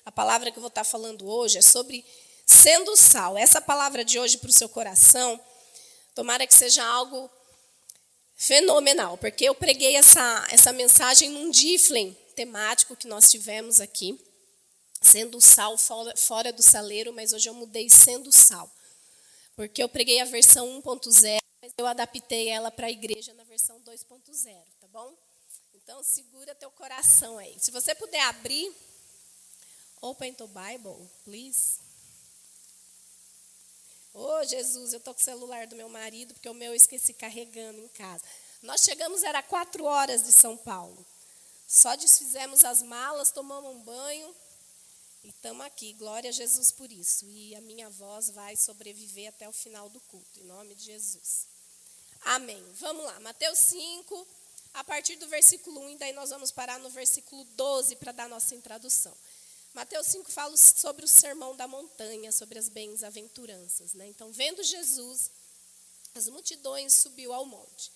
A palavra que eu vou estar falando hoje é sobre sendo sal. Essa palavra de hoje para o seu coração, tomara que seja algo fenomenal, porque eu preguei essa mensagem num Difflin temático que nós tivemos aqui, sendo sal fora do saleiro, mas hoje eu mudei sendo sal, porque eu preguei a versão 1.0, mas eu adaptei ela para a igreja na versão 2.0, tá bom? Então, segura teu coração aí. Se você puder abrir, open to Bible, please. Oh, Jesus, eu estou com o celular do meu marido, porque o meu eu esqueci carregando em casa. Nós chegamos, era 4 horas de São Paulo. Só desfizemos as malas, tomamos um banho e estamos aqui. Glória a Jesus por isso. E a minha voz vai sobreviver até o final do culto, em nome de Jesus. Amém. Vamos lá, Mateus 5, a partir do versículo 1, e daí nós vamos parar no versículo 12 para dar nossa introdução. Mateus 5 fala sobre o sermão da montanha, sobre as bem-aventuranças, né? Então, vendo Jesus, as multidões subiu ao monte.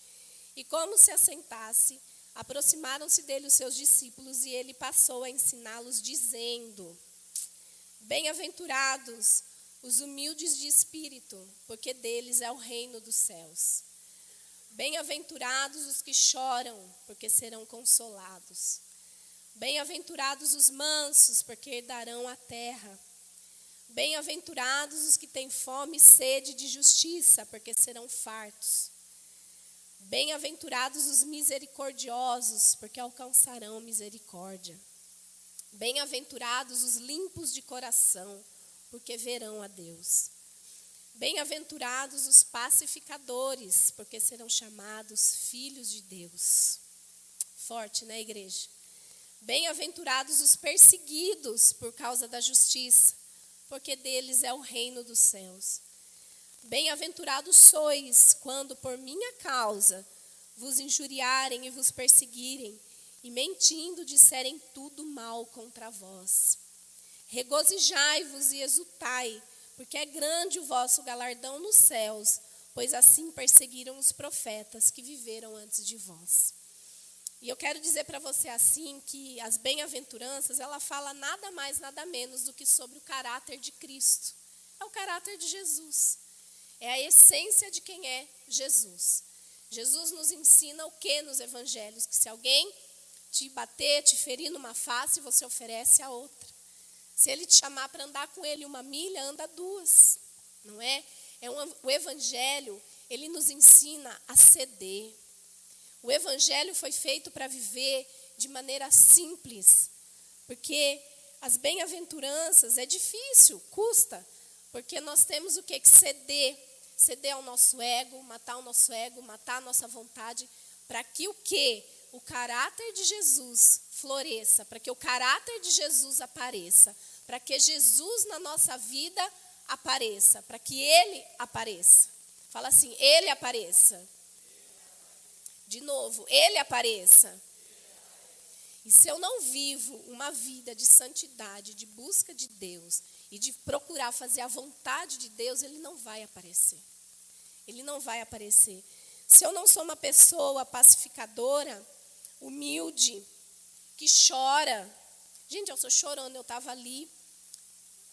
E como se assentasse, aproximaram-se dele os seus discípulos, e ele passou a ensiná-los, dizendo: Bem-aventurados os humildes de espírito, porque deles é o reino dos céus. Bem-aventurados os que choram, porque serão consolados. Bem-aventurados os mansos, porque herdarão a terra. Bem-aventurados os que têm fome e sede de justiça, porque serão fartos. Bem-aventurados os misericordiosos, porque alcançarão misericórdia. Bem-aventurados os limpos de coração, porque verão a Deus. Bem-aventurados os pacificadores, porque serão chamados filhos de Deus. Forte, né, igreja? Bem-aventurados os perseguidos por causa da justiça, porque deles é o reino dos céus. Bem-aventurados sois, quando por minha causa vos injuriarem e vos perseguirem, e mentindo disserem tudo mal contra vós. Regozijai-vos e exultai, porque é grande o vosso galardão nos céus, pois assim perseguiram os profetas que viveram antes de vós. E eu quero dizer para você assim que as bem-aventuranças, ela fala nada mais, nada menos do que sobre o caráter de Cristo. É o caráter de Jesus. É a essência de quem é Jesus. Jesus nos ensina o que nos evangelhos? Que se alguém te bater, te ferir numa face, você oferece a outra. Se ele te chamar para andar com ele 1 milha, anda 2. Não é? O evangelho, ele nos ensina a ceder. O evangelho foi feito para viver de maneira simples, porque as bem-aventuranças é difícil, custa, porque nós temos o que ceder ao nosso ego, matar a nossa vontade, para que o quê? O caráter de Jesus floresça, para que o caráter de Jesus apareça, para que Jesus na nossa vida apareça, para que Ele apareça. Fala assim, Ele apareça. De novo, Ele apareça. E se eu não vivo uma vida de santidade, de busca de Deus e de procurar fazer a vontade de Deus, Ele não vai aparecer. Ele não vai aparecer. Se eu não sou uma pessoa pacificadora, humilde, que chora. Gente, eu estou chorando, eu estava ali,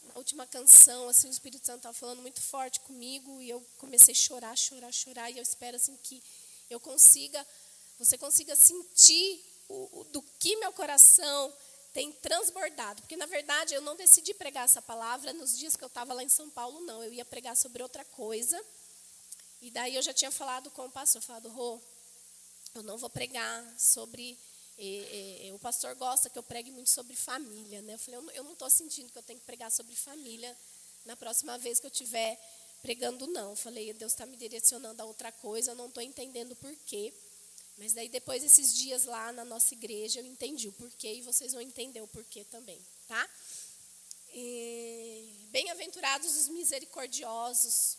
na última canção, assim, o Espírito Santo estava falando muito forte comigo, e eu comecei a chorar, e eu espero assim que você consiga sentir do que meu coração tem transbordado. Porque, na verdade, eu não decidi pregar essa palavra nos dias que eu estava lá em São Paulo, não. Eu ia pregar sobre outra coisa. E daí eu já tinha falado com o pastor, Rô, eu não vou pregar sobre... o pastor gosta que eu pregue muito sobre família, né? Eu falei, eu não estou sentindo que eu tenho que pregar sobre família na próxima vez que eu estiver pregando, não. Eu falei, Deus está me direcionando a outra coisa, eu não estou entendendo o porquê. Mas daí depois desses dias lá na nossa igreja eu entendi o porquê e vocês vão entender o porquê também, tá? Bem-aventurados os misericordiosos,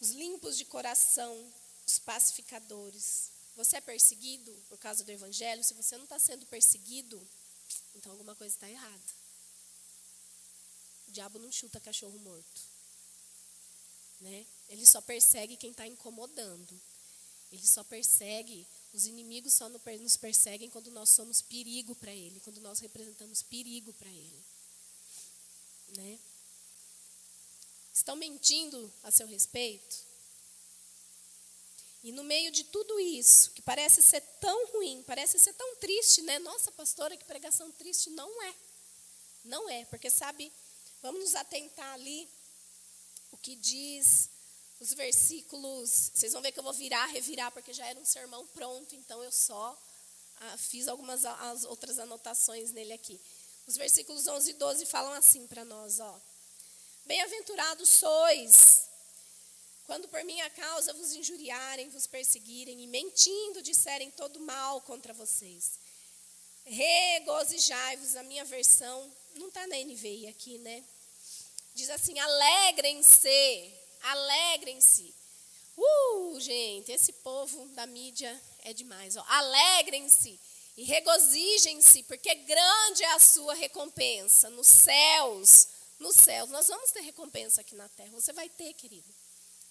os limpos de coração, os pacificadores. Você é perseguido por causa do evangelho? Se você não está sendo perseguido, então alguma coisa está errada. O diabo não chuta cachorro morto, né? Ele só persegue quem está incomodando. Ele só persegue Os inimigos só nos perseguem quando nós somos perigo para ele, quando nós representamos perigo para ele. Né? Estão mentindo a seu respeito? E no meio de tudo isso, que parece ser tão ruim, parece ser tão triste, né? Nossa, pastora, que pregação triste. Não é. Não é, porque sabe, vamos nos atentar ali, o que diz os versículos. Vocês vão ver que eu vou revirar, porque já era um sermão pronto, então eu só fiz algumas as outras anotações nele aqui. Os versículos 11 e 12 falam assim para nós, ó. Bem-aventurados sois, quando por minha causa vos injuriarem, vos perseguirem e mentindo disserem todo mal contra vocês. Regozijai-vos, a minha versão, não está na NVI aqui, né? Diz assim, alegrem-se, alegrem-se. Gente, esse povo da mídia é demais. Ó. Alegrem-se e regozijem-se, porque grande é a sua recompensa nos céus. Nos céus, nós vamos ter recompensa aqui na terra, você vai ter, querido.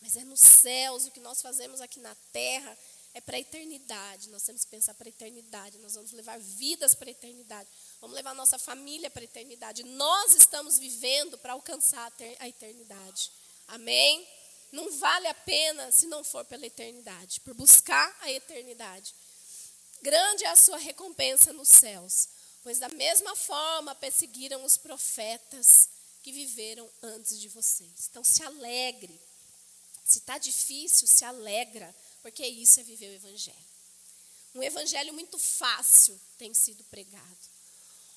Mas é nos céus, o que nós fazemos aqui na terra é para a eternidade. Nós temos que pensar para a eternidade, nós vamos levar vidas para a eternidade. Vamos levar nossa família para a eternidade. Nós estamos vivendo para alcançar a eternidade. Amém? Não vale a pena se não for pela eternidade, por buscar a eternidade. Grande é a sua recompensa nos céus, pois da mesma forma perseguiram os profetas que viveram antes de vocês. Então se alegre. Se está difícil, se alegra, porque isso é viver o evangelho. Um evangelho muito fácil tem sido pregado.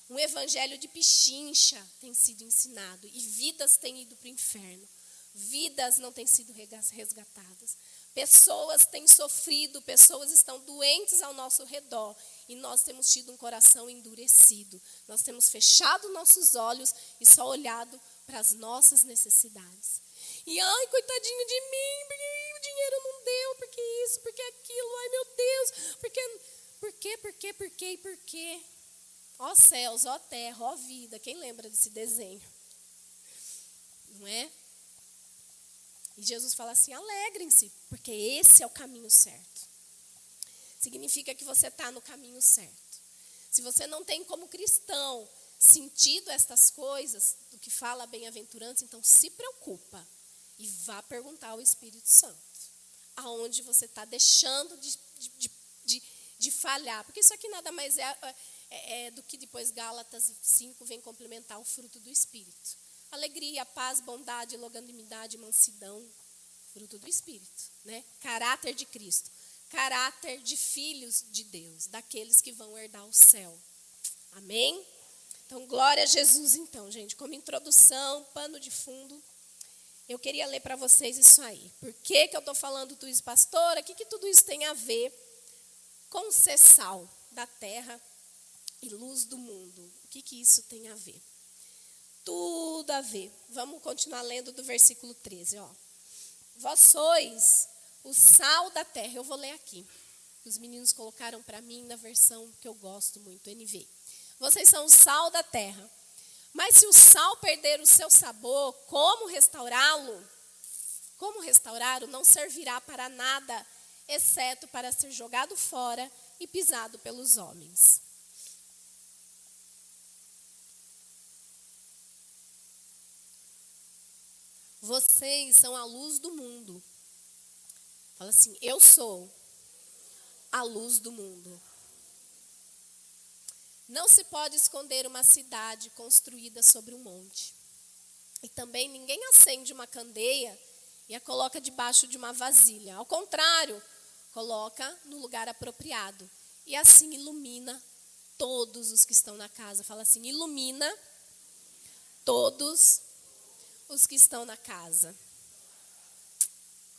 Um evangelho de pichincha tem sido ensinado. E vidas têm ido para o inferno. Vidas não têm sido resgatadas. Pessoas têm sofrido, pessoas estão doentes ao nosso redor. E nós temos tido um coração endurecido. Nós temos fechado nossos olhos e só olhado para as nossas necessidades. E, ai, coitadinho de mim, porque o dinheiro não deu, porque isso, porque aquilo, ai, meu Deus, por quê? Ó céus, ó terra, ó vida, quem lembra desse desenho? Não é? E Jesus fala assim, alegrem-se, porque esse é o caminho certo. Significa que você está no caminho certo. Se você não tem como cristão sentido estas coisas, do que fala bem-aventurança, então se preocupa. E vá perguntar ao Espírito Santo. Aonde você está deixando de falhar. Porque isso aqui nada mais é do que depois Gálatas 5 vem complementar o fruto do Espírito. Alegria, paz, bondade, longanimidade, mansidão. Fruto do Espírito. Né? Caráter de Cristo. Caráter de filhos de Deus. Daqueles que vão herdar o céu. Amém? Então, glória a Jesus então, gente. Como introdução, pano de fundo. Eu queria ler para vocês isso aí. Por que eu estou falando tudo isso, pastora? O que tudo isso tem a ver com ser sal da terra e luz do mundo? O que isso tem a ver? Tudo a ver. Vamos continuar lendo do versículo 13. Ó. Vós sois o sal da terra. Eu vou ler aqui. Os meninos colocaram para mim na versão que eu gosto muito, NVI. Vocês são o sal da terra. Mas se o sal perder o seu sabor, como restaurá-lo? Como restaurá-lo? Não servirá para nada, exceto para ser jogado fora e pisado pelos homens. Vocês são a luz do mundo. Fala assim, eu sou a luz do mundo. Não se pode esconder uma cidade construída sobre um monte. E também ninguém acende uma candeia e a coloca debaixo de uma vasilha. Ao contrário, coloca no lugar apropriado. E assim ilumina todos os que estão na casa. Fala assim, ilumina todos os que estão na casa.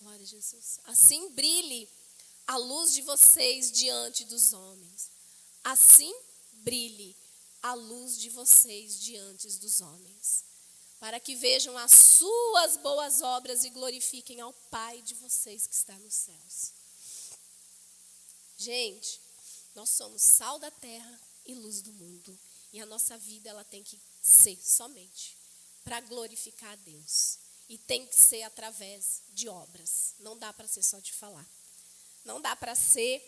Glória a Jesus. Assim brilhe a luz de vocês diante dos homens. Assim brilhe a luz de vocês diante dos homens, para que vejam as suas boas obras e glorifiquem ao Pai de vocês que está nos céus. Gente, nós somos sal da terra e luz do mundo, e a nossa vida ela tem que ser somente para glorificar a Deus, e tem que ser através de obras, não dá para ser só de falar, não dá para ser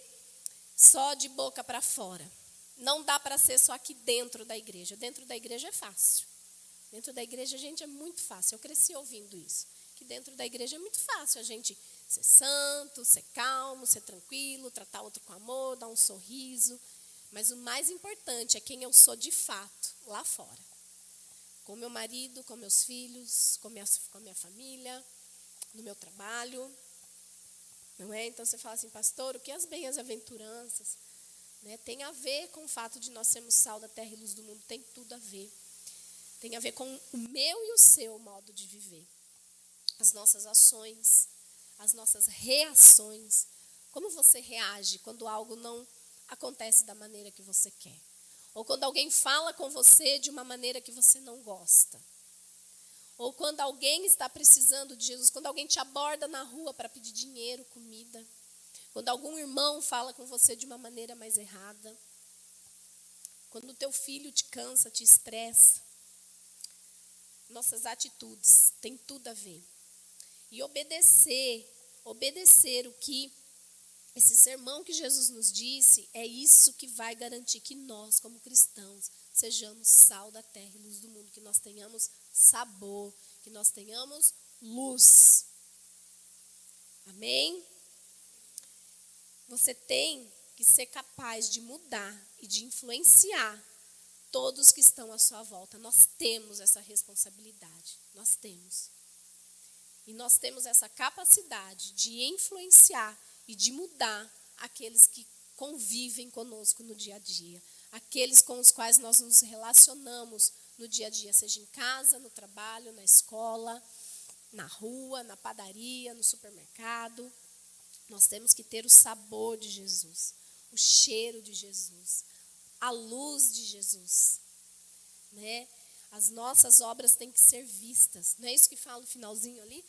só de boca para fora. Não dá para ser só aqui dentro da igreja. Dentro da igreja é fácil. Dentro da igreja, gente, é muito fácil. Eu cresci ouvindo isso. Que dentro da igreja é muito fácil a gente ser santo, ser calmo, ser tranquilo, tratar outro com amor, dar um sorriso. Mas o mais importante é quem eu sou de fato, lá fora. Com meu marido, com meus filhos, com a minha família, no meu trabalho. Não é? Então você fala assim, pastor, o que as bem-aventuranças, né, tem a ver com o fato de nós sermos sal da terra e luz do mundo? Tem tudo a ver. Tem a ver com o meu e o seu modo de viver. As nossas ações, as nossas reações. Como você reage quando algo não acontece da maneira que você quer? Ou quando alguém fala com você de uma maneira que você não gosta? Ou quando alguém está precisando de Jesus, quando alguém te aborda na rua para pedir dinheiro, comida. Quando algum irmão fala com você de uma maneira mais errada. Quando o teu filho te cansa, te estressa. Nossas atitudes têm tudo a ver. E obedecer o que esse sermão que Jesus nos disse, é isso que vai garantir que nós, como cristãos, sejamos sal da terra e luz do mundo, que nós tenhamos sabor, que nós tenhamos luz. Amém? Você tem que ser capaz de mudar e de influenciar todos que estão à sua volta. Nós temos essa responsabilidade, nós temos. E nós temos essa capacidade de influenciar e de mudar aqueles que convivem conosco no dia a dia. Aqueles com os quais nós nos relacionamos no dia a dia, seja em casa, no trabalho, na escola, na rua, na padaria, no supermercado. Nós temos que ter o sabor de Jesus, o cheiro de Jesus, a luz de Jesus, né? As nossas obras têm que ser vistas. Não é isso que fala no finalzinho ali?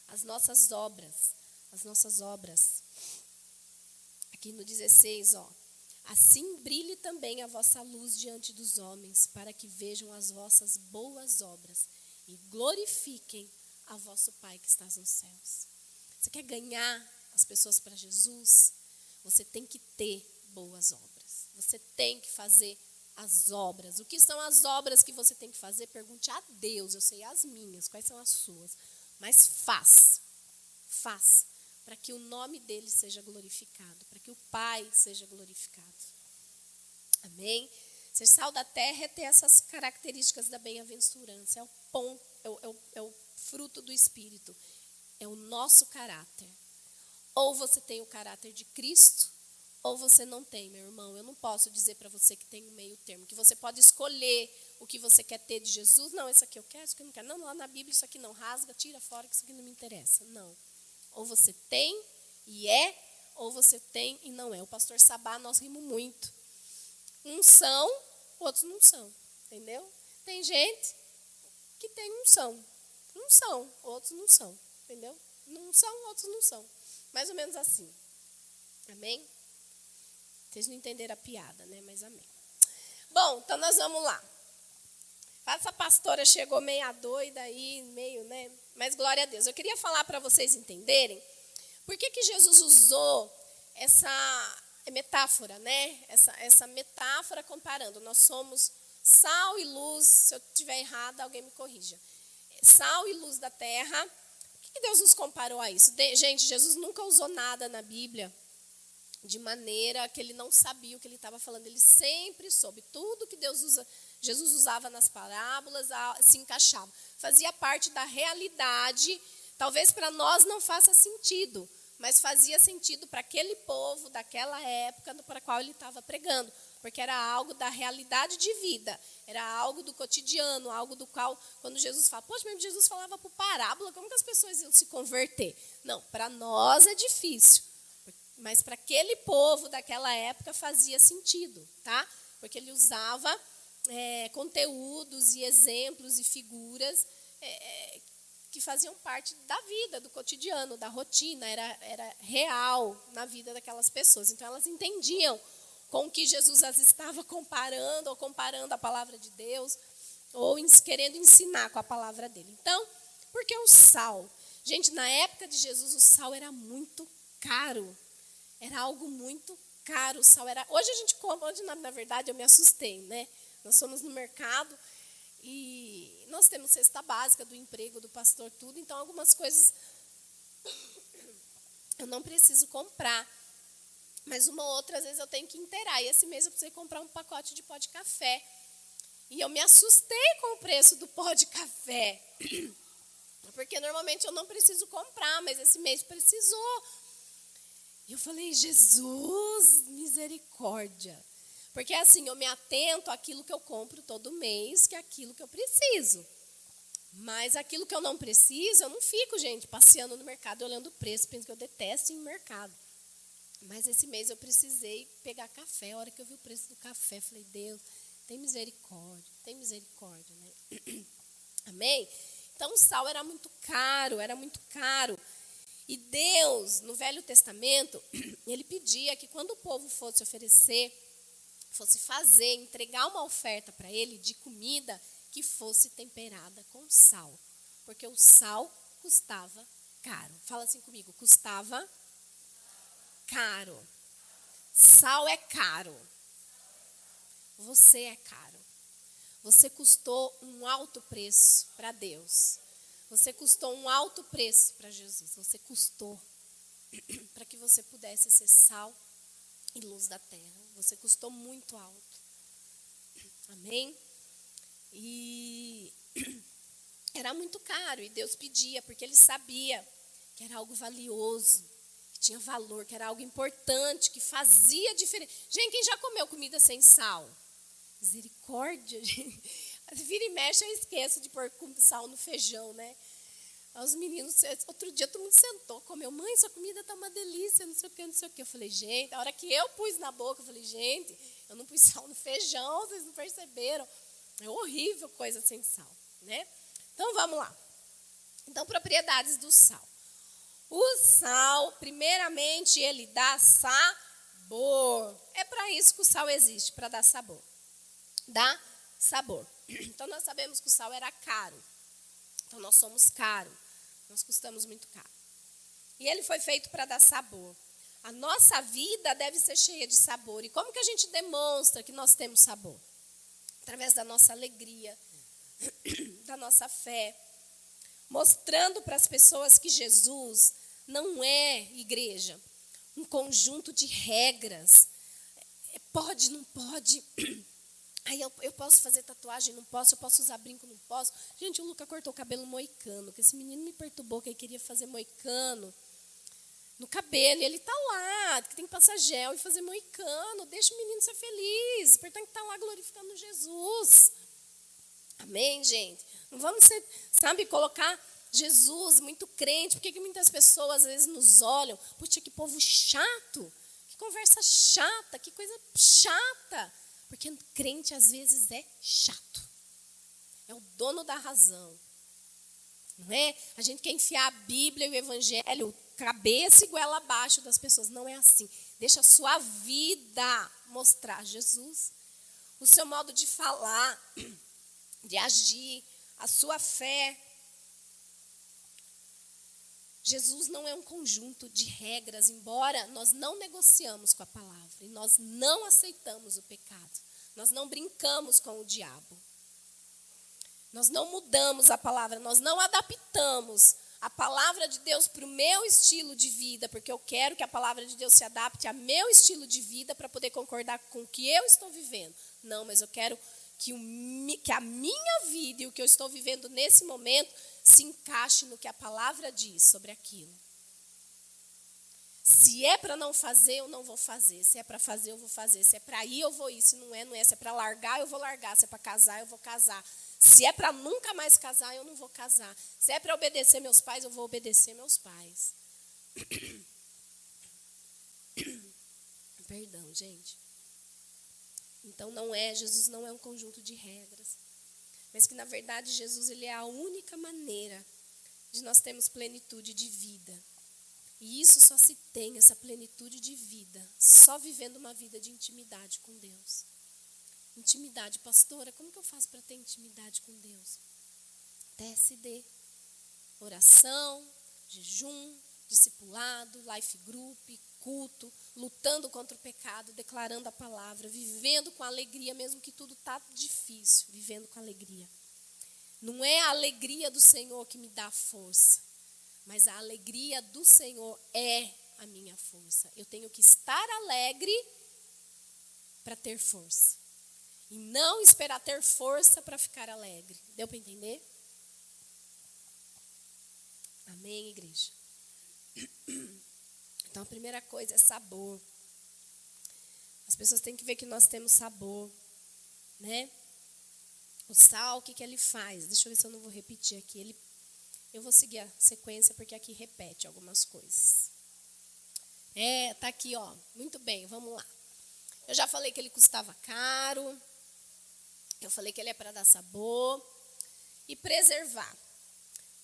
As nossas obras. Aqui no 16, ó. Assim brilhe também a vossa luz diante dos homens, para que vejam as vossas boas obras e glorifiquem a vosso Pai que está nos céus. Você quer ganhar as pessoas para Jesus? Você tem que ter boas obras. Você tem que fazer as obras. O que são as obras que você tem que fazer? Pergunte a Deus. Eu sei as minhas, quais são as suas. Mas faça, para que o nome dele seja glorificado, para que o Pai seja glorificado. Amém? Ser sal da terra é ter essas características da bem-aventurança. É o fruto do Espírito. É o nosso caráter. Ou você tem o caráter de Cristo, ou você não tem, meu irmão. Eu não posso dizer para você que tem um meio termo, que você pode escolher o que você quer ter de Jesus. Não, isso aqui eu quero, isso aqui eu não quero. Não, lá na Bíblia isso aqui não rasga, tira fora, que isso aqui não me interessa. Não. Ou você tem e é, ou você tem e não é. O pastor Sabá, nós rimos muito. Uns são, outros não são. Entendeu? Tem gente que tem um são, outros não são. Entendeu? Não são, outros não são. Mais ou menos assim. Amém? Vocês não entenderam a piada, né? Mas amém. Bom, então nós vamos lá. Essa pastora chegou meia doida aí, meio, né? Mas glória a Deus. Eu queria falar para vocês entenderem por que Jesus usou essa metáfora, né? Essa metáfora comparando. Nós somos sal e luz. Se eu estiver errada, alguém me corrija. Sal e luz da terra. Por que Deus nos comparou a isso? Gente, Jesus nunca usou nada na Bíblia de maneira que ele não sabia o que ele estava falando. Ele sempre soube. Tudo que Jesus usava nas parábolas se encaixava. Fazia parte da realidade. Talvez para nós não faça sentido, mas fazia sentido para aquele povo daquela época para a qual ele estava pregando. Porque era algo da realidade de vida. Era algo do cotidiano, algo do qual, quando Jesus fala, poxa, mesmo Jesus falava por parábola, como que as pessoas iam se converter? Não, para nós é difícil. Mas para aquele povo daquela época fazia sentido, tá? Porque ele usava conteúdos e exemplos e figuras que faziam parte da vida, do cotidiano, da rotina, era real na vida daquelas pessoas. Então elas entendiam com o que Jesus as estava comparando, ou comparando a palavra de Deus, ou querendo ensinar com a palavra dele. Então, por que o sal? Gente, na época de Jesus o sal era muito caro. Era algo muito caro o sal. Hoje a gente compra, hoje na verdade eu me assustei, né? Nós fomos no mercado e nós temos cesta básica do emprego do pastor, tudo. Então algumas coisas eu não preciso comprar. Mas uma ou outra, às vezes, eu tenho que inteirar. E esse mês eu precisei comprar um pacote de pó de café. E eu me assustei com o preço do pó de café. Porque normalmente eu não preciso comprar, mas esse mês precisou. E eu falei, Jesus, misericórdia. Porque assim, eu me atento àquilo que eu compro todo mês, que é aquilo que eu preciso. Mas aquilo que eu não preciso, eu não fico, gente, passeando no mercado, olhando o preço, penso que eu detesto ir no mercado. Mas esse mês eu precisei pegar café. A hora que eu vi o preço do café, falei, Deus, tem misericórdia, né? Amém? Então o sal era muito caro, era muito caro. E Deus, no Velho Testamento, ele pedia que quando o povo fosse oferecer, fosse fazer, entregar uma oferta para ele de comida, que fosse temperada com sal. Porque o sal custava caro. Fala assim comigo, custava caro. Sal é caro. Você é caro. Você custou um alto preço para Deus. Você custou um alto preço para Jesus. Você custou para que você pudesse ser sal e luz da terra. Você custou muito alto. Amém? E era muito caro. E Deus pedia, porque Ele sabia que era algo valioso, que tinha valor, que era algo importante, que fazia diferença. Gente, quem já comeu comida sem sal? Misericórdia, gente. Vira e mexe, eu esqueço de pôr sal no feijão, né? Os meninos, outro dia todo mundo sentou, comeu, mãe, sua comida tá uma delícia, não sei o que, não sei o que. Eu falei, gente, a hora que eu pus na boca, eu falei, gente, eu não pus sal no feijão, vocês não perceberam. É horrível coisa sem sal, né? Então, vamos lá. Então, propriedades do sal. O sal, primeiramente, ele dá sabor. É para isso que o sal existe, para dar sabor. Dá sabor. Então, nós sabemos que o sal era caro. Então, nós somos caros. Nós custamos muito caro. E ele foi feito para dar sabor. A nossa vida deve ser cheia de sabor. E como que a gente demonstra que nós temos sabor? Através da nossa alegria, da nossa fé. Mostrando para as pessoas que Jesus não é, igreja, um conjunto de regras. Pode, não pode. Aí eu posso fazer tatuagem, não posso. Eu posso usar brinco, não posso. Gente, o Luca cortou o cabelo moicano, que esse menino me perturbou, que ele queria fazer moicano no cabelo. E ele está lá, que tem que passar gel e fazer moicano. Deixa o menino ser feliz. Portanto, está lá glorificando Jesus. Amém, gente? Não vamos ser, colocar Jesus muito crente. Por que muitas pessoas às vezes nos olham? Puxa, que povo chato. Que conversa chata, que coisa chata. Porque crente às vezes é chato. É o dono da razão. Não é? A gente quer enfiar a Bíblia e o Evangelho, cabeça e goela abaixo das pessoas. Não é assim. Deixa a sua vida mostrar Jesus. O seu modo de falar, de agir, a sua fé. Jesus não é um conjunto de regras, embora nós não negociamos com a palavra e nós não aceitamos o pecado. Nós não brincamos com o diabo. Nós não mudamos a palavra, nós não adaptamos a palavra de Deus para o meu estilo de vida, porque eu quero que a palavra de Deus se adapte ao meu estilo de vida para poder concordar com o que eu estou vivendo. Não, mas eu quero que a minha vida e o que eu estou vivendo nesse momento se encaixe no que a palavra diz sobre aquilo. Se é para não fazer, eu não vou fazer. Se é para fazer, eu vou fazer. Se é para ir, eu vou ir. Se não é, não é. Se é para largar, eu vou largar. Se é para casar, eu vou casar. Se é para nunca mais casar, eu não vou casar. Se é para obedecer meus pais, eu vou obedecer meus pais. Perdão, gente. Então, Jesus não é um conjunto de regras. Mas que, na verdade, Jesus ele é a única maneira de nós termos plenitude de vida. E isso só se tem, essa plenitude de vida, só vivendo uma vida de intimidade com Deus. Intimidade, pastora, como que eu faço para ter intimidade com Deus? TSD, oração, jejum, discipulado, life group, culto, lutando contra o pecado, declarando a palavra, vivendo com alegria, mesmo que tudo está difícil, vivendo com alegria. Não é a alegria do Senhor que me dá força, mas a alegria do Senhor é a minha força. Eu tenho que estar alegre para ter força. E não esperar ter força para ficar alegre. Deu para entender? Amém, igreja? Então, a primeira coisa é sabor. As pessoas têm que ver que nós temos sabor, né? O sal, o que ele faz? Deixa eu ver se eu não vou repetir aqui. Eu vou seguir a sequência, porque aqui repete algumas coisas. Tá aqui, ó. Muito bem, vamos lá. Eu já falei que ele custava caro. Eu falei que ele é para dar sabor e preservar.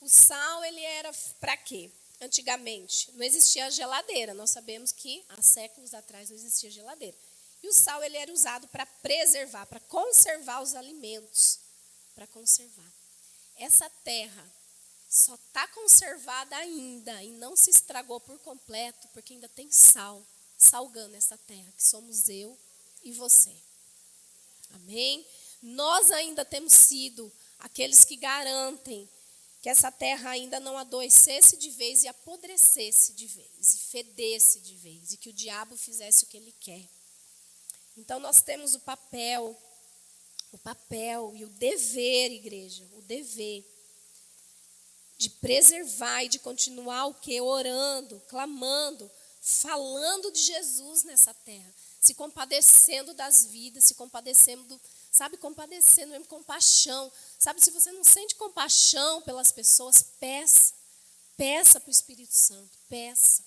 O sal, ele era para quê? Antigamente, não existia geladeira. Nós sabemos que há séculos atrás não existia geladeira. E o sal, ele era usado para preservar, para conservar os alimentos. Para conservar. Essa terra só está conservada ainda e não se estragou por completo, porque ainda tem sal, salgando essa terra, que somos eu e você. Amém? Nós ainda temos sido aqueles que garantem que essa terra ainda não adoecesse de vez e apodrecesse de vez, e fedesse de vez, e que o diabo fizesse o que ele quer. Então, nós temos o papel e o dever, igreja, o dever de preservar e de continuar o quê? Orando, clamando, falando de Jesus nessa terra, se compadecendo das vidas, se compadecendo, compadecendo mesmo, compaixão. Sabe, se você não sente compaixão pelas pessoas, peça para o Espírito Santo, peça.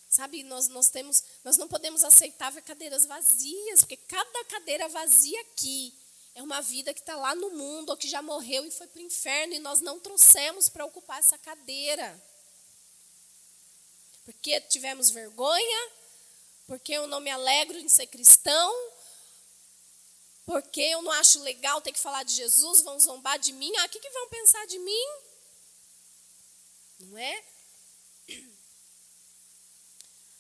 Sabe, nós não podemos aceitar ver cadeiras vazias, porque cada cadeira vazia aqui é uma vida que está lá no mundo, ou que já morreu e foi para o inferno, e nós não trouxemos para ocupar essa cadeira. Porque tivemos vergonha, porque eu não me alegro em ser cristão, porque eu não acho legal ter que falar de Jesus, vão zombar de mim. O que vão pensar de mim? Não é?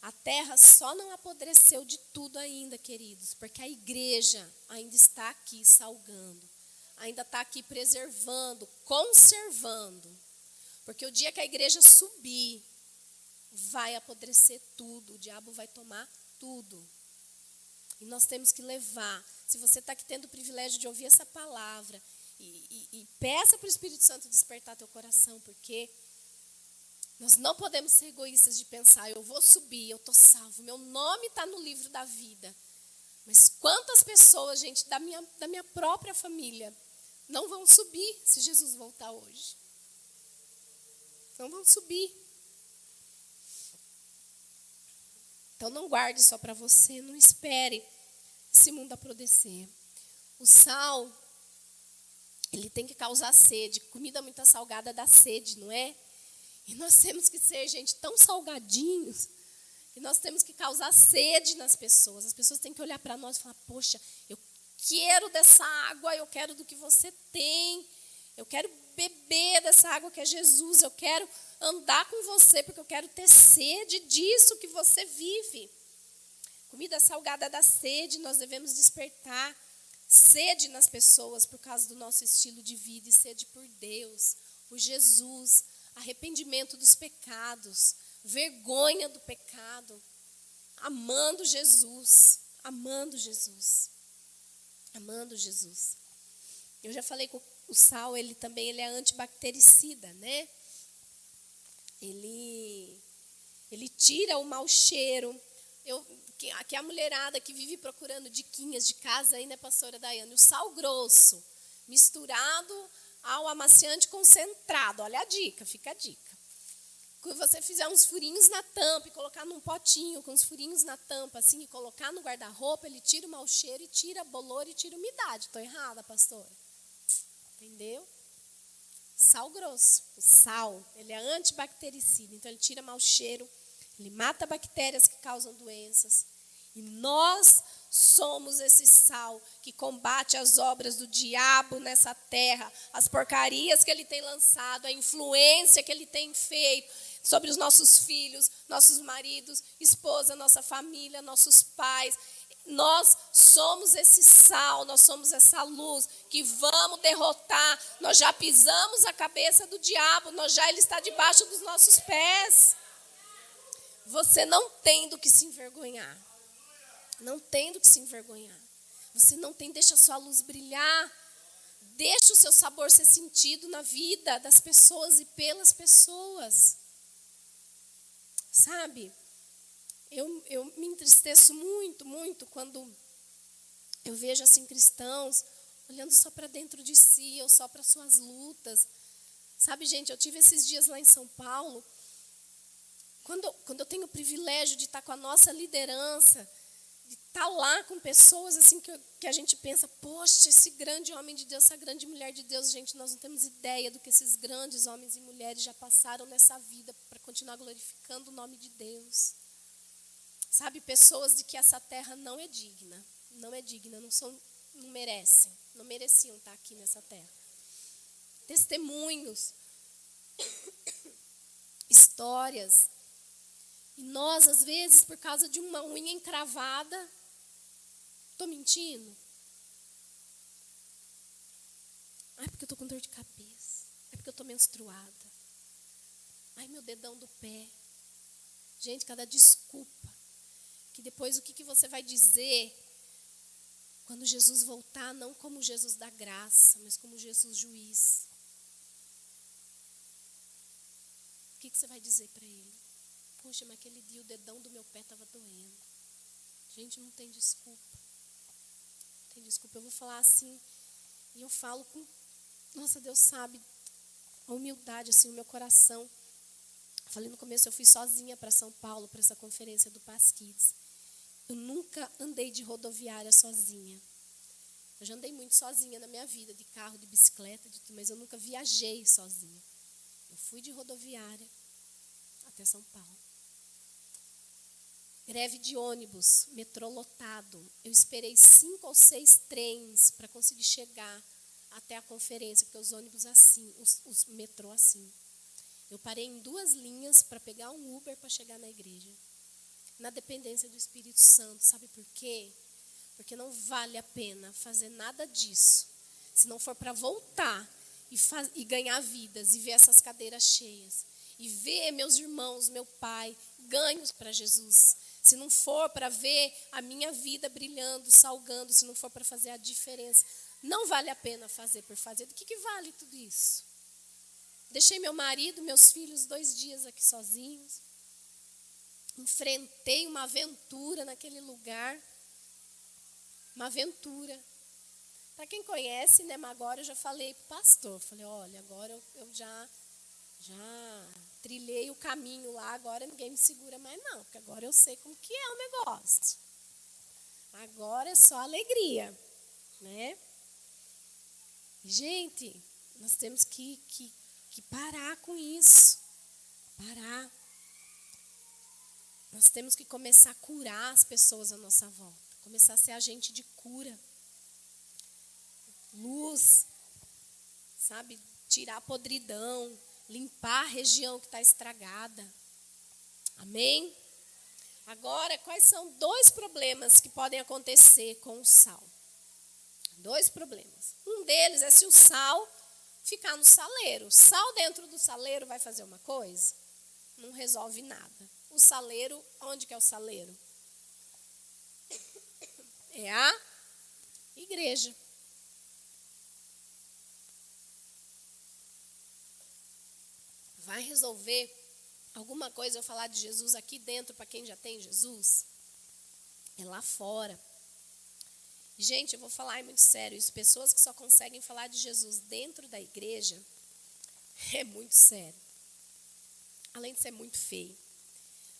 A terra só não apodreceu de tudo ainda, queridos, porque a igreja ainda está aqui salgando, ainda está aqui preservando, conservando. Porque o dia que a igreja subir, vai apodrecer tudo, o diabo vai tomar tudo. E nós temos que levar. Se você está aqui tendo o privilégio de ouvir essa palavra, e peça para o Espírito Santo despertar teu coração, porque nós não podemos ser egoístas de pensar, eu vou subir, eu estou salvo, meu nome está no livro da vida. Mas quantas pessoas, gente, da minha própria família, não vão subir se Jesus voltar hoje? Não vão subir. Então não guarde só para você, não espere esse mundo apodrecer. O sal, ele tem que causar sede. Comida muito salgada dá sede, não é? E nós temos que ser, gente, tão salgadinhos, que nós temos que causar sede nas pessoas. As pessoas têm que olhar para nós e falar, poxa, eu quero dessa água, eu quero do que você tem, eu quero beber dessa água que é Jesus, eu quero andar com você, porque eu quero ter sede disso que você vive. Comida salgada dá sede, nós devemos despertar sede nas pessoas por causa do nosso estilo de vida, e sede por Deus, por Jesus, arrependimento dos pecados, vergonha do pecado, amando Jesus, amando Jesus, amando Jesus. Eu já falei que o sal, ele é antibactericida, né? Ele tira o mau cheiro. Aqui a mulherada que vive procurando diquinhas de casa aí, né, pastora Daiane? O sal grosso misturado ao amaciante concentrado. Olha a dica, fica a dica. Quando você fizer uns furinhos na tampa e colocar num potinho com uns furinhos na tampa, assim, e colocar no guarda-roupa, ele tira o mau cheiro e tira bolor e tira umidade. Estou errada, pastora? Entendeu? Sal grosso. O sal, ele é antibactericida. Então, ele tira mau cheiro, ele mata bactérias que causam doenças. E nós somos esse sal que combate as obras do diabo nessa terra, as porcarias que ele tem lançado, a influência que ele tem feito. sobre os nossos filhos, nossos maridos, esposa, nossa família, nossos pais. Nós somos esse sal, nós somos essa luz que vamos derrotar. Nós já pisamos a cabeça do diabo, ele está debaixo dos nossos pés. Você não tem do que se envergonhar. Não tem do que se envergonhar. Você não tem, deixa a sua luz brilhar. Deixa o seu sabor ser sentido na vida das pessoas e pelas pessoas. Sabe? Eu me entristeço muito, muito quando eu vejo assim cristãos olhando só para dentro de si ou só para suas lutas. Sabe, gente, eu tive esses dias lá em São Paulo, quando eu tenho o privilégio de estar com a nossa liderança, de estar lá com pessoas assim que a gente pensa, poxa, esse grande homem de Deus, essa grande mulher de Deus, gente, nós não temos ideia do que esses grandes homens e mulheres já passaram nessa vida para continuar glorificando o nome de Deus. Sabe, pessoas de que essa terra não é digna, não mereciam estar aqui nessa terra. Testemunhos, histórias. E nós, às vezes, por causa de uma unha encravada, estou mentindo? Ai, porque eu estou com dor de cabeça. É porque eu estou menstruada. Ai, meu dedão do pé. Gente, cada desculpa. Que depois o que você vai dizer quando Jesus voltar, não como Jesus da graça, mas como Jesus juiz? O que você vai dizer para ele? Poxa, mas aquele dia o dedão do meu pé estava doendo. Gente, não tem desculpa. Não tem desculpa. Eu vou falar assim, e eu falo com... Nossa, Deus sabe, a humildade, assim, o meu coração. Falei no começo, eu fui sozinha para São Paulo, para essa conferência do Pasquides. Eu nunca andei de rodoviária sozinha. Eu já andei muito sozinha na minha vida, de carro, de bicicleta, de tudo, mas eu nunca viajei sozinha. Eu fui de rodoviária até São Paulo. Greve de ônibus, metrô lotado. Eu esperei 5 ou 6 trens para conseguir chegar até a conferência, porque os ônibus assim, os metrô assim. Eu parei em 2 linhas para pegar um Uber para chegar na igreja. Na dependência do Espírito Santo. Sabe por quê? Porque não vale a pena fazer nada disso, se não for para voltar e ganhar vidas, e ver essas cadeiras cheias, e ver meus irmãos, meu pai, ganhos para Jesus. Se não for para ver a minha vida brilhando, salgando, se não for para fazer a diferença, não vale a pena fazer por fazer. Do que vale tudo isso? Deixei meu marido, meus filhos 2 dias aqui sozinhos. Enfrentei uma aventura naquele lugar. Uma aventura. Para quem conhece, né, mas agora eu já falei para o pastor. Falei, olha, agora eu já trilhei o caminho lá, agora ninguém me segura mais não, porque agora eu sei como que é o negócio. Agora é só alegria, né? Gente, nós temos que parar com isso. Parar. Nós temos que começar a curar as pessoas à nossa volta. Começar a ser agente de cura. Luz, sabe? Tirar a podridão. Limpar a região que está estragada. Amém? Agora, quais são 2 problemas que podem acontecer com o sal? 2 problemas. Um deles é se o sal ficar no saleiro. Sal dentro do saleiro vai fazer uma coisa? Não resolve nada. O saleiro, onde que é o saleiro? É a igreja. Vai resolver alguma coisa eu falar de Jesus aqui dentro para quem já tem Jesus? É lá fora. Gente, eu vou falar muito sério isso. Pessoas que só conseguem falar de Jesus dentro da igreja é muito sério. Além de ser muito feio.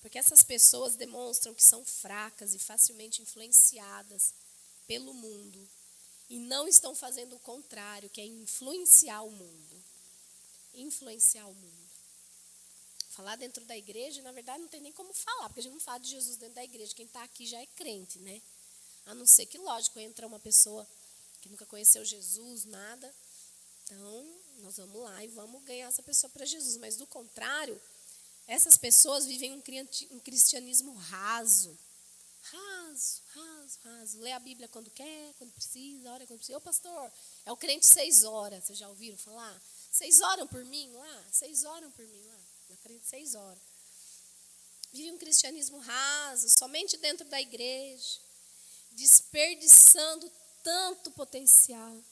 Porque essas pessoas demonstram que são fracas e facilmente influenciadas pelo mundo. E não estão fazendo o contrário, que é influenciar o mundo. Influenciar o mundo. Falar dentro da igreja, na verdade, não tem nem como falar, porque a gente não fala de Jesus dentro da igreja. Quem está aqui já é crente, né? A não ser que, lógico, entra uma pessoa que nunca conheceu Jesus, nada. Então, nós vamos lá e vamos ganhar essa pessoa para Jesus. Mas, do contrário, Essas pessoas vivem um cristianismo raso. Raso. Lê a Bíblia quando quer, quando precisa, ora quando precisa. Ô pastor, é o crente 6 horas. Vocês já ouviram falar? 6 oram por mim lá? 6 oram por mim lá? É o crente 6 horas. Vive um cristianismo raso, somente dentro da igreja. Desperdiçando tanto potencial,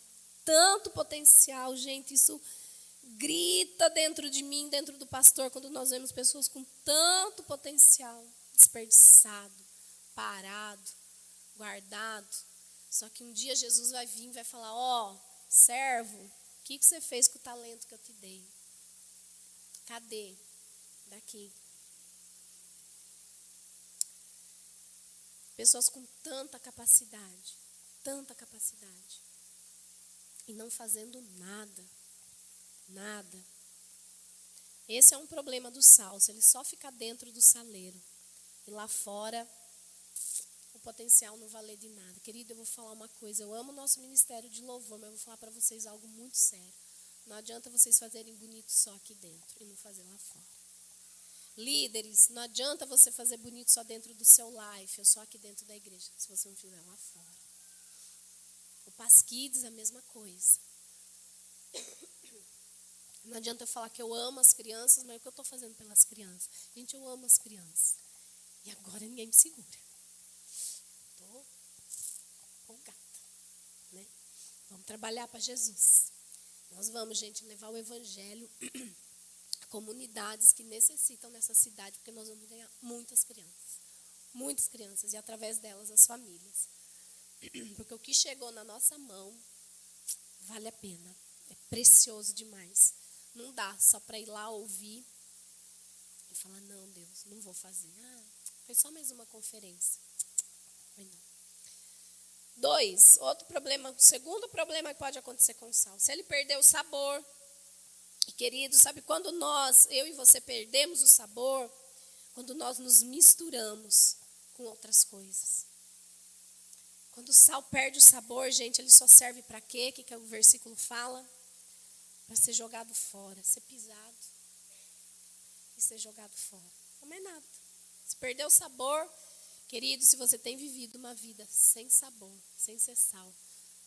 gente, isso grita dentro de mim, dentro do pastor, quando nós vemos pessoas com tanto potencial, desperdiçado, parado, guardado. Só que um dia Jesus vai vir e vai falar, ó, servo, o que você fez com o talento que eu te dei? Cadê? Daqui. Pessoas com tanta capacidade, e não fazendo nada. Esse é um problema do sal, se ele só ficar dentro do saleiro e lá fora o potencial não valer de nada. Querido, eu vou falar uma coisa, eu amo o nosso ministério de louvor, mas eu vou falar para vocês algo muito sério. Não adianta vocês fazerem bonito só aqui dentro e não fazer lá fora. Líderes, não adianta você fazer bonito só dentro do seu life, ou só aqui dentro da igreja, se você não fizer lá fora. O Pasquides, a mesma coisa. Não adianta eu falar que eu amo as crianças, mas o que eu estou fazendo pelas crianças? Gente, eu amo as crianças. E agora ninguém me segura. Estou empolgada, né? Vamos trabalhar para Jesus. Nós vamos, gente, levar o evangelho a comunidades que necessitam nessa cidade, porque nós vamos ganhar muitas crianças, e através delas as famílias. Porque o que chegou na nossa mão vale a pena, é precioso demais. Não dá só para ir lá ouvir e falar, não, Deus, não vou fazer. Foi só mais uma conferência. Foi não. 2, outro problema, o segundo problema que pode acontecer com o sal. Se ele perder o sabor, e querido, sabe quando eu e você perdemos o sabor? Quando nós nos misturamos com outras coisas. Quando o sal perde o sabor, gente, ele só serve para quê? O que o versículo fala? Para ser jogado fora, ser pisado e ser jogado fora. Não é nada. Se perder o sabor, querido, se você tem vivido uma vida sem sabor, sem ser sal,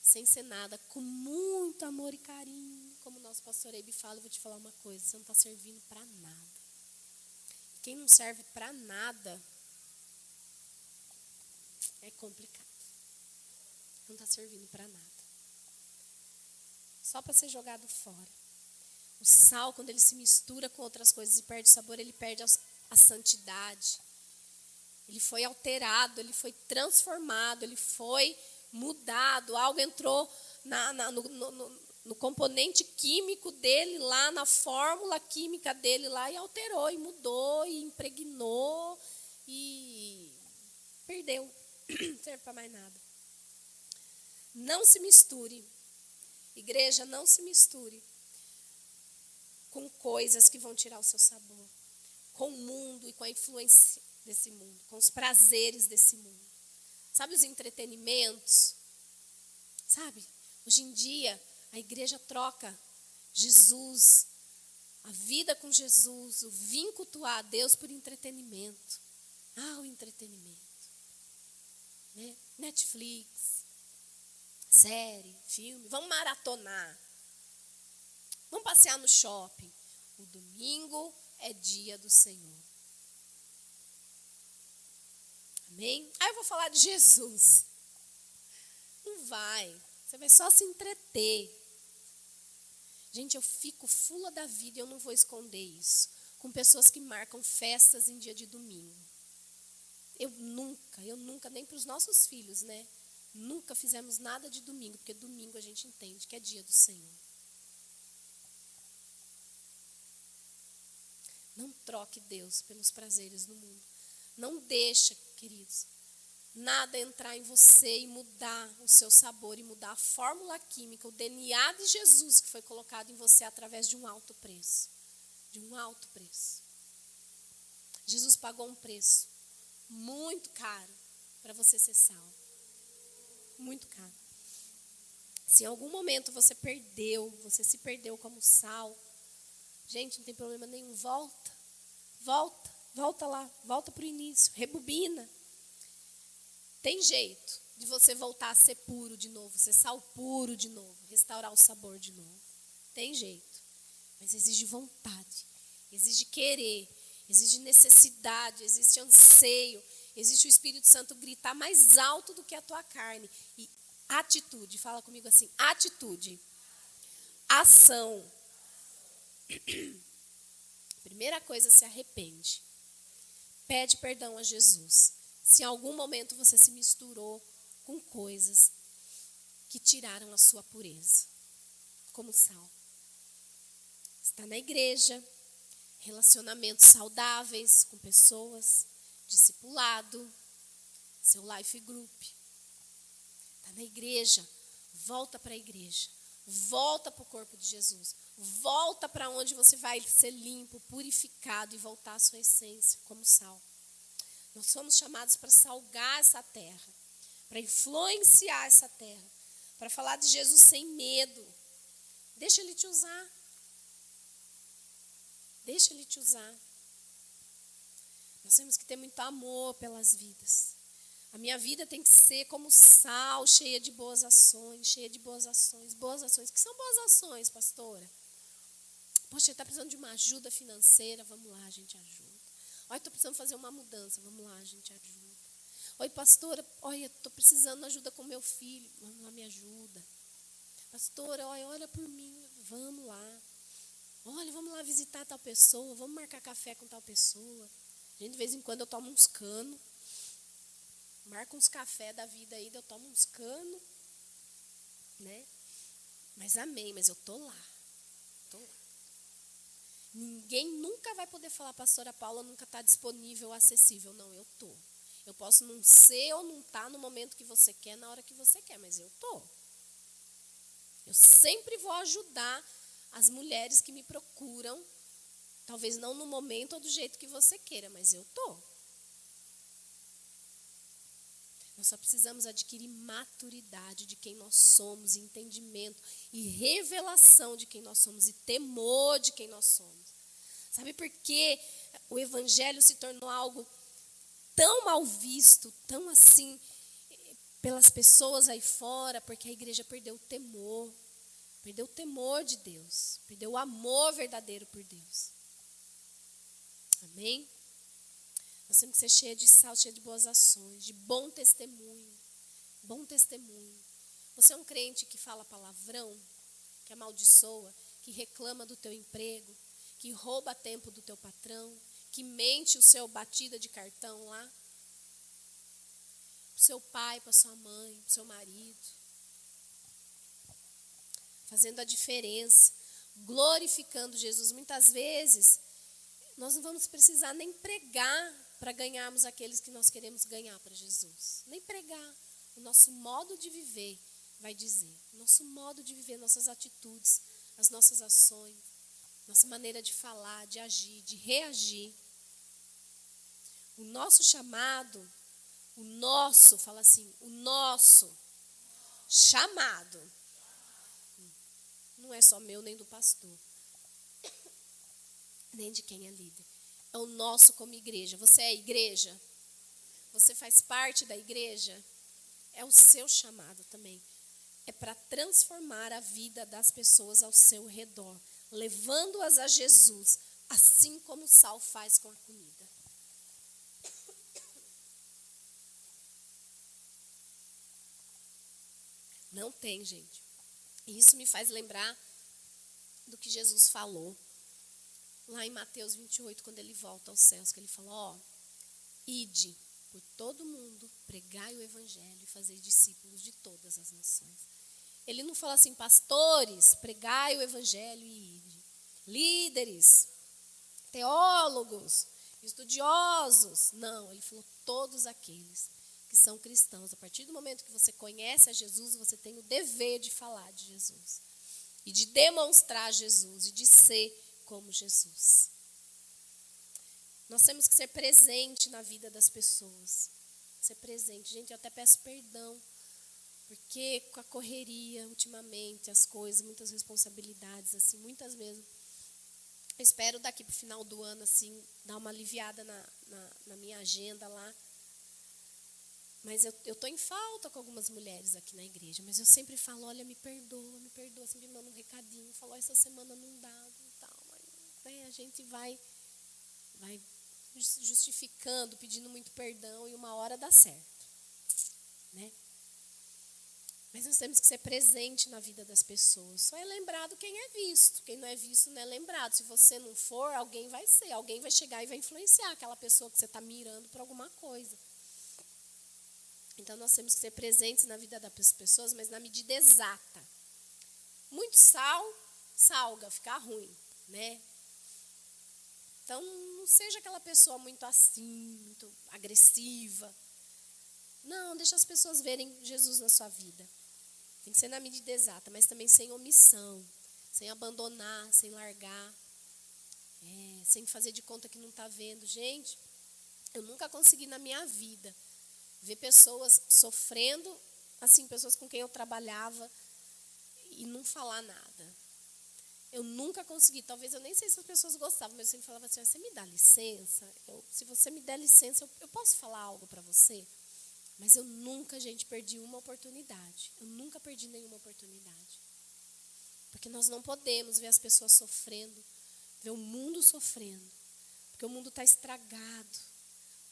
sem ser nada, com muito amor e carinho, como o nosso pastor Eibe fala, eu vou te falar uma coisa, você não está servindo para nada. Quem não serve para nada é complicado. Não está servindo para nada. Só para ser jogado fora. O sal, quando ele se mistura com outras coisas e perde o sabor, ele perde a santidade. Ele foi alterado, ele foi transformado, ele foi mudado. Algo entrou no componente químico dele lá, na fórmula química dele lá, e alterou, e mudou, e impregnou, e perdeu. Não serve para mais nada. Não se misture. Igreja, não se misture com coisas que vão tirar o seu sabor. Com o mundo e com a influência desse mundo. Com os prazeres desse mundo. Sabe os entretenimentos? Sabe? Hoje em dia, a igreja troca Jesus, a vida com Jesus, o vir cultuar a Deus por entretenimento. O entretenimento. Né? Netflix, série, filme. Vamos maratonar. Vamos passear no shopping. O domingo é dia do Senhor. Amém? Aí eu vou falar de Jesus. Não vai. Você vai só se entreter. Gente, eu fico fula da vida e eu não vou esconder isso. Com pessoas que marcam festas em dia de domingo. Eu nunca, nem para os nossos filhos, né? Nunca fizemos nada de domingo, porque domingo a gente entende que é dia do Senhor. Não troque Deus pelos prazeres do mundo. Não deixa, queridos, nada entrar em você e mudar o seu sabor, e mudar a fórmula química, o DNA de Jesus que foi colocado em você através de um alto preço. De um alto preço. Jesus pagou um preço muito caro para você ser salvo. Muito caro. Se em algum momento você se perdeu como sal, gente, não tem problema nenhum, volta. Volta lá, volta para o início, rebobina. Tem jeito de você voltar a ser puro de novo, ser sal puro de novo, restaurar o sabor de novo. Tem jeito, mas exige vontade, exige querer, exige necessidade, existe anseio, existe o Espírito Santo gritar mais alto do que a tua carne. E atitude, fala comigo assim, atitude, ação. Primeira coisa, se arrepende. Pede perdão a Jesus. Se em algum momento você se misturou com coisas que tiraram a sua pureza, como sal. Está na igreja, relacionamentos saudáveis com pessoas, discipulado, seu life group. Está na igreja, volta para a igreja, volta para o corpo de Jesus, volta para onde você vai ser limpo, purificado e voltar à sua essência como sal. Nós somos chamados para salgar essa terra, para influenciar essa terra, para falar de Jesus sem medo. Deixa Ele te usar. Deixa Ele te usar. Nós temos que ter muito amor pelas vidas. A minha vida tem que ser como sal, cheia de boas ações, cheia de boas ações. Boas ações. O que são boas ações, pastora? Poxa, você está precisando de uma ajuda financeira? Vamos lá, a gente ajuda. Olha, estou precisando fazer uma mudança. Vamos lá, a gente ajuda. Oi, pastora, olha, estou precisando de ajuda com meu filho. Vamos lá, me ajuda. Pastora, olha por mim. Vamos lá. Olha, vamos lá visitar tal pessoa. Vamos marcar café com tal pessoa. Gente, de vez em quando eu tomo uns canos. Marca uns café da vida aí, eu tomo uns canos. Né? Mas amém, mas eu estou lá. Estou lá. Ninguém nunca vai poder falar, pastora Paula nunca está disponível, acessível. Não, eu estou. Eu posso não ser ou não estar no momento que você quer, na hora que você quer, mas eu estou. Eu sempre vou ajudar as mulheres que me procuram, talvez não no momento ou do jeito que você queira, mas eu estou. Nós só precisamos adquirir maturidade de quem nós somos, entendimento e revelação de quem nós somos e temor de quem nós somos. Sabe por que o evangelho se tornou algo tão mal visto, tão assim, pelas pessoas aí fora? Porque a igreja perdeu o temor de Deus, perdeu o amor verdadeiro por Deus. Amém? Nós temos que ser cheio de sal, cheio de boas ações, de bom testemunho. Bom testemunho. Você é um crente que fala palavrão, que amaldiçoa, que reclama do teu emprego, que rouba tempo do teu patrão, que mente o seu batida de cartão lá, para o seu pai, para a sua mãe, para o seu marido. Fazendo a diferença, glorificando Jesus. Muitas vezes, nós não vamos precisar nem pregar para ganharmos aqueles que nós queremos ganhar para Jesus. Nem pregar. O nosso modo de viver vai dizer. O nosso modo de viver, nossas atitudes, as nossas ações, nossa maneira de falar, de agir, de reagir. O nosso chamado, fala assim, o nosso chamado, não é só meu nem do pastor, nem de quem é líder. É o nosso como igreja. Você é igreja? Você faz parte da igreja? É o seu chamado também. É para transformar a vida das pessoas ao seu redor, levando-as a Jesus, assim como o sal faz com a comida. Não tem, gente. E isso me faz lembrar do que Jesus falou lá em Mateus 28, quando ele volta aos céus, que ele falou, ide por todo mundo, pregai o evangelho e fazei discípulos de todas as nações. Ele não fala assim, pastores, pregai o evangelho e ide. Líderes, teólogos, estudiosos. Não, ele falou todos aqueles que são cristãos. A partir do momento que você conhece a Jesus, você tem o dever de falar de Jesus. E de demonstrar Jesus e de ser como Jesus. Nós temos que ser presente na vida das pessoas. Ser presente. Gente, eu até peço perdão, porque com a correria, ultimamente, as coisas, muitas responsabilidades, assim, muitas mesmo, Eu espero daqui para o final do ano, assim, dar uma aliviada na minha agenda lá. Mas eu estou em falta com algumas mulheres aqui na igreja. Mas eu sempre falo, olha, me perdoa. Sempre mando um recadinho. Falo, essa semana não dá, não tal. Mas, né, a gente vai justificando, pedindo muito perdão. E uma hora dá certo. Né? Mas nós temos que ser presente na vida das pessoas. Só é lembrado quem é visto. Quem não é visto não é lembrado. Se você não for, alguém vai ser. Alguém vai chegar e vai influenciar aquela pessoa que você está mirando para alguma coisa. Então, nós temos que ser presentes na vida das pessoas, mas na medida exata. Muito sal, salga, fica ruim, né? Então, não seja aquela pessoa muito assim, muito agressiva. Não, deixa as pessoas verem Jesus na sua vida. Tem que ser na medida exata, mas também sem omissão, sem abandonar, sem largar, sem fazer de conta que não está vendo. Gente, eu nunca consegui na minha vida ver pessoas sofrendo, assim, pessoas com quem eu trabalhava e não falar nada. Eu nunca consegui, talvez eu nem sei se as pessoas gostavam, mas eu sempre falava assim, você me dá licença? Se você me der licença, eu posso falar algo para você? Mas eu nunca, gente, perdi uma oportunidade. Eu nunca perdi nenhuma oportunidade. Porque nós não podemos ver as pessoas sofrendo, ver o mundo sofrendo. Porque o mundo está estragado,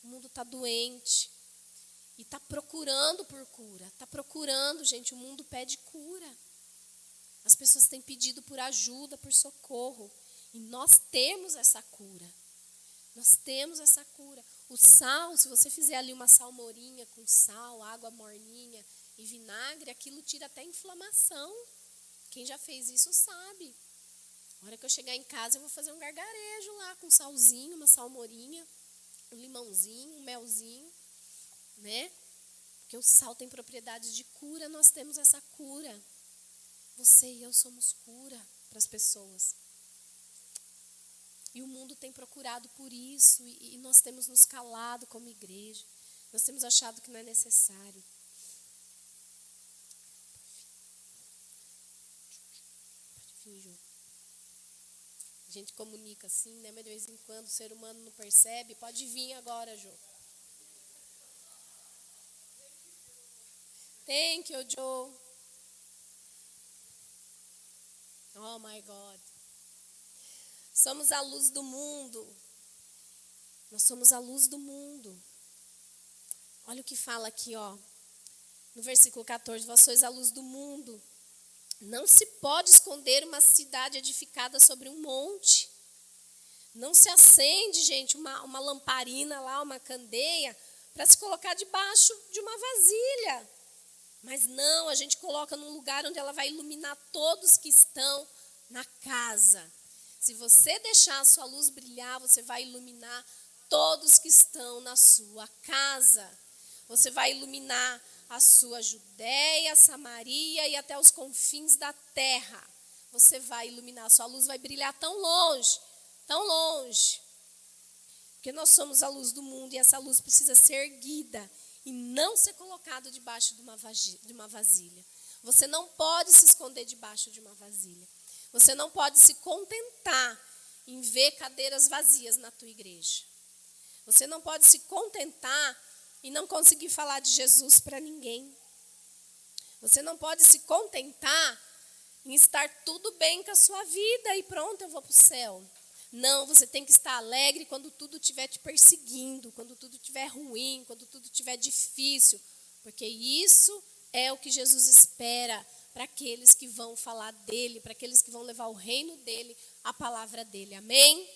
o mundo está doente. E está procurando por cura. Está procurando, gente, o mundo pede cura. As pessoas têm pedido por ajuda, por socorro. E nós temos essa cura. Nós temos essa cura. O sal, se você fizer ali uma salmorinha com sal, água morninha e vinagre, aquilo tira até inflamação. Quem já fez isso sabe. Na hora que eu chegar em casa, eu vou fazer um gargarejo lá com salzinho, uma salmorinha, um limãozinho, um melzinho. Né? Porque o sal tem propriedades de cura, nós temos essa cura. Você e eu somos cura para as pessoas. E o mundo tem procurado por isso, e nós temos nos calado como igreja. Nós temos achado que não é necessário. Pode vir, Jô. A gente comunica assim, né? Mas de vez em quando o ser humano não percebe. Pode vir agora, Jô. Thank you, Joe. Oh, my God. Somos a luz do mundo. Nós somos a luz do mundo. Olha o que fala aqui, ó. No versículo 14. Vós sois a luz do mundo. Não se pode esconder uma cidade edificada sobre um monte. Não se acende, gente, uma lamparina lá, uma candeia, para se colocar debaixo de uma vasilha. Mas não, a gente coloca num lugar onde ela vai iluminar todos que estão na casa. Se você deixar a sua luz brilhar, você vai iluminar todos que estão na sua casa. Você vai iluminar a sua Judéia, Samaria e até os confins da terra. Você vai iluminar, a sua luz vai brilhar tão longe, tão longe. Porque nós somos a luz do mundo e essa luz precisa ser erguida e não ser colocado debaixo de uma vasilha. Você não pode se esconder debaixo de uma vasilha. Você não pode se contentar em ver cadeiras vazias na tua igreja. Você não pode se contentar e não conseguir falar de Jesus para ninguém. Você não pode se contentar em estar tudo bem com a sua vida e pronto, eu vou para o céu. Não, você tem que estar alegre quando tudo estiver te perseguindo, quando tudo estiver ruim, quando tudo estiver difícil, porque isso é o que Jesus espera para aqueles que vão falar dele, para aqueles que vão levar o reino dele, a palavra dele. Amém?